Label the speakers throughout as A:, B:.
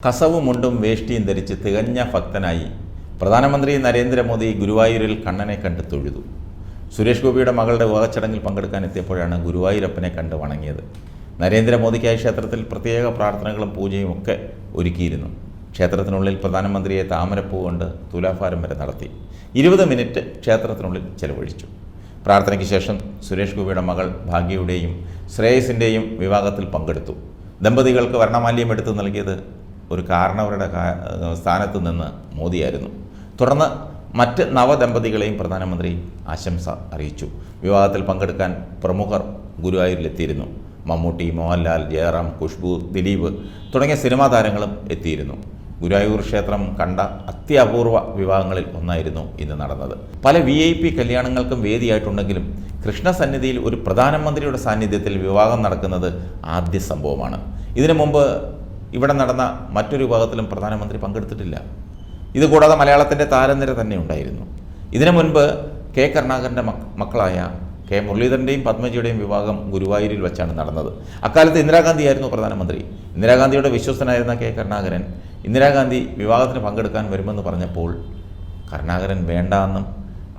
A: കസവും മുണ്ടും വേഷ്ടിയും ധരിച്ച് തികഞ്ഞ ഭക്തനായി പ്രധാനമന്ത്രി നരേന്ദ്രമോദി ഗുരുവായൂരിൽ കണ്ണനെ കണ്ട് തൊഴുതു. സുരേഷ് ഗോപിയുടെ മകളുടെ വിവാഹച്ചടങ്ങിൽ പങ്കെടുക്കാൻ എത്തിയപ്പോഴാണ് ഗുരുവായൂരപ്പനെ കണ്ട് വണങ്ങിയത്. നരേന്ദ്രമോദിക്കായി ക്ഷേത്രത്തിൽ പ്രത്യേക പ്രാർത്ഥനകളും പൂജയും ഒക്കെ ഒരുക്കിയിരുന്നു. ക്ഷേത്രത്തിനുള്ളിൽ പ്രധാനമന്ത്രിയെ താമരപ്പൂ കൊണ്ട് തുലാഭാരം വരെ നടത്തി 20 മിനിറ്റ് ക്ഷേത്രത്തിനുള്ളിൽ ചെലവഴിച്ചു. പ്രാർത്ഥനയ്ക്ക് ശേഷം സുരേഷ് ഗോപിയുടെ മകൾ ഭാഗ്യയുടെയും ശ്രേയസിൻ്റെയും വിവാഹത്തിൽ പങ്കെടുത്തു. ദമ്പതികൾക്ക് വർണ്ണമാല്യം എടുത്തു നൽകിയത് ഒരു കാരണവരുടെ സ്ഥാനത്ത് നിന്ന് മോദിയായിരുന്നു. തുടർന്ന് മറ്റ് നവദമ്പതികളെയും പ്രധാനമന്ത്രി ആശംസ അറിയിച്ചു. വിവാഹത്തിൽ പങ്കെടുക്കാൻ പ്രമുഖർ ഗുരുവായൂരിലെത്തിയിരുന്നു. മമ്മൂട്ടി, മോഹൻലാൽ, ജയറാം, ഖുഷ്ബു, ദിലീപ് തുടങ്ങിയ സിനിമാ താരങ്ങളും എത്തിയിരുന്നു. ഗുരുവായൂർ ക്ഷേത്രം കണ്ട അത്യപൂർവ വിവാഹങ്ങളിൽ ഒന്നായിരുന്നു ഇന്ന് നടന്നത്. പല VIP കല്യാണങ്ങൾക്കും വേദിയായിട്ടുണ്ടെങ്കിലും കൃഷ്ണസന്നിധിയിൽ ഒരു പ്രധാനമന്ത്രിയുടെ സാന്നിധ്യത്തിൽ വിവാഹം നടക്കുന്നത് ആദ്യ സംഭവമാണ്. ഇതിനു മുമ്പ് ഇവിടെ നടന്ന മറ്റൊരു വിഭാഗത്തിലും പ്രധാനമന്ത്രി പങ്കെടുത്തിട്ടില്ല. ഇതുകൂടാതെ മലയാളത്തിൻ്റെ താരനിര തന്നെ ഉണ്ടായിരുന്നു. ഇതിനു മുൻപ് കെ കരുണാകരൻ്റെ മക്കളായ കെ മുരളീധരൻ്റെയും പത്മജിയുടെയും വിവാഹം ഗുരുവായൂരിൽ വെച്ചാണ് നടന്നത്. അക്കാലത്ത് ഇന്ദിരാഗാന്ധിയായിരുന്നു പ്രധാനമന്ത്രി. ഇന്ദിരാഗാന്ധിയുടെ വിശ്വസ്തനായിരുന്ന കെ കരുണാകരൻ ഇന്ദിരാഗാന്ധി വിവാഹത്തിന് പങ്കെടുക്കാൻ വരുമെന്ന് പറഞ്ഞപ്പോൾ കരുണാകരൻ വേണ്ടാന്നും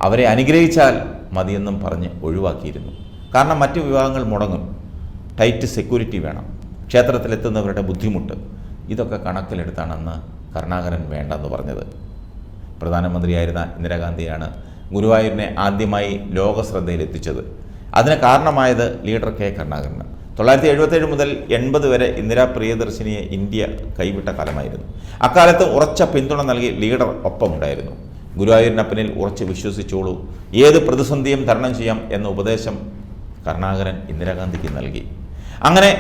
A: അവരെ അനുഗ്രഹിച്ചാൽ മതിയെന്നും പറഞ്ഞ് ഒഴിവാക്കിയിരുന്നു. കാരണം മറ്റു വിവാഹങ്ങൾ മുടങ്ങും, ടൈറ്റ് സെക്യൂരിറ്റി വേണം, ക്ഷേത്രത്തിലെത്തുന്നവരുടെ ബുദ്ധിമുട്ട്, ഇതൊക്കെ കണക്കിലെടുത്താണ് അന്ന് കരുണാകരൻ വേണ്ടെന്ന് പറഞ്ഞത്. പ്രധാനമന്ത്രിയായിരുന്ന ഇന്ദിരാഗാന്ധിയാണ് ഗുരുവായൂരിനെ ആദ്യമായി ലോക ശ്രദ്ധയിലെത്തിച്ചത്. അതിന് കാരണമായത് ലീഡർ കെ കരുണാകരനാണ്. 1977 മുതൽ 80 വരെ ഇന്ദിരാ പ്രിയദർശിനിയെ ഇന്ത്യ കൈവിട്ട കാലമായിരുന്നു. അക്കാലത്ത് ഉറച്ച പിന്തുണ നൽകി ലീഡർ ഒപ്പമുണ്ടായിരുന്നു. ഗുരുവായൂരിനപ്പനിൽ ഉറച്ച് വിശ്വസിച്ചോളൂ, ഏത് പ്രതിസന്ധിയും തരണം ചെയ്യാം എന്ന ഉപദേശം കരുണാകരൻ ഇന്ദിരാഗാന്ധിക്ക് നൽകി. അങ്ങനെ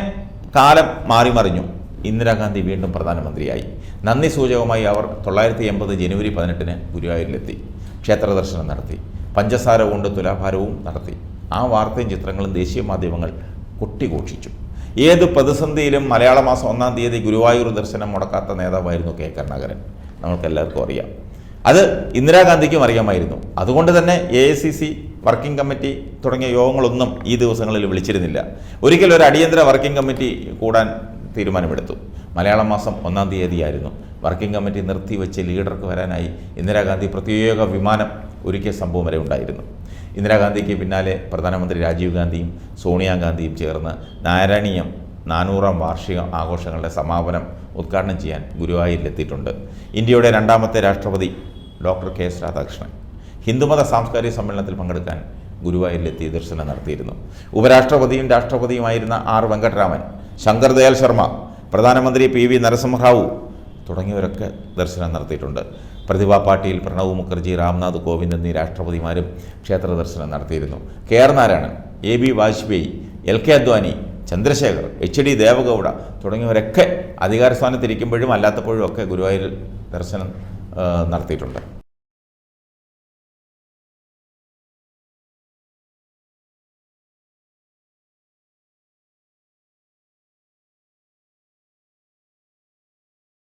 A: കാലം മാറിമറിഞ്ഞു. ഇന്ദിരാഗാന്ധി വീണ്ടും പ്രധാനമന്ത്രിയായി. നന്ദി സൂചകമായി അവർ 1980 ജനുവരി 18 ഗുരുവായൂരിലെത്തി. ക്ഷേത്ര ദർശനം നടത്തി. പഞ്ചസാര കൊണ്ട് തുലാഭാരവും നടത്തി. ആ വാർത്തയും ചിത്രങ്ങളും ദേശീയ മാധ്യമങ്ങൾ കൊട്ടിഘോഷിച്ചു. ഏത് പ്രതിസന്ധിയിലും മലയാള മാസം 1-ാം തീയതി ഗുരുവായൂർ ദർശനം മുടക്കാത്ത നേതാവായിരുന്നു കെ കരുണാകരൻ. നമുക്കെല്ലാവർക്കും അറിയാം. അത് ഇന്ദിരാഗാന്ധിക്കും അറിയാമായിരുന്നു. അതുകൊണ്ട് തന്നെ AICC വർക്കിംഗ് കമ്മിറ്റി തുടങ്ങിയ യോഗങ്ങളൊന്നും ഈ ദിവസങ്ങളിൽ വിളിച്ചിരുന്നില്ല. ഒരിക്കൽ ഒരു അടിയന്തര വർക്കിംഗ് കമ്മിറ്റി കൂടാൻ തീരുമാനമെടുത്തു. മലയാള മാസം 1-ാം തീയതിയായിരുന്നു. വർക്കിംഗ് കമ്മിറ്റി നിർത്തിവെച്ച് ലീഡർക്ക് വരാനായി ഇന്ദിരാഗാന്ധി പ്രത്യേക വിമാനം ഒരുക്കിയ സംഭവം വരെ ഉണ്ടായിരുന്നു. ഇന്ദിരാഗാന്ധിക്ക് പിന്നാലെ പ്രധാനമന്ത്രി രാജീവ് ഗാന്ധിയും സോണിയാഗാന്ധിയും ചേർന്ന് നാരായണീയം 400-ാം വാർഷിക ആഘോഷങ്ങളുടെ സമാപനം ഉദ്ഘാടനം ചെയ്യാൻ ഗുരുവായൂരിലെത്തിയിട്ടുണ്ട്. ഇന്ത്യയുടെ 2ാമത്തെ രാഷ്ട്രപതി ഡോക്ടർ KS രാധാകൃഷ്ണൻ ഹിന്ദുമത സാംസ്കാരിക സമ്മേളനത്തിൽ പങ്കെടുക്കാൻ ഗുരുവായൂരിലെത്തി ദർശനം നടത്തിയിരുന്നു. ഉപരാഷ്ട്രപതിയും രാഷ്ട്രപതിയുമായിരുന്ന R വെങ്കട്ടരാമൻ, ശങ്കർ ദയാൽ ശർമ്മ, പ്രധാനമന്ത്രി PV നരസിംഹറാവു തുടങ്ങിയവരൊക്കെ ദർശനം നടത്തിയിട്ടുണ്ട്. പ്രതിഭ പാട്ടീൽ, പ്രണവ് മുഖർജി, രാംനാഥ് കോവിന്ദ് എന്നീ രാഷ്ട്രപതിമാരും ക്ഷേത്ര ദർശനം നടത്തിയിരുന്നു. KR Narayanan, AB Vajpayee, LK Advani, Chandrasekhar, HD Deve Gowda തുടങ്ങിയവരൊക്കെ അധികാരസ്ഥാനത്തിരിക്കുമ്പോഴും അല്ലാത്തപ്പോഴും ഒക്കെ ഗുരുവായൂരിൽ ദർശനം നടത്തിയിട്ടുണ്ട്.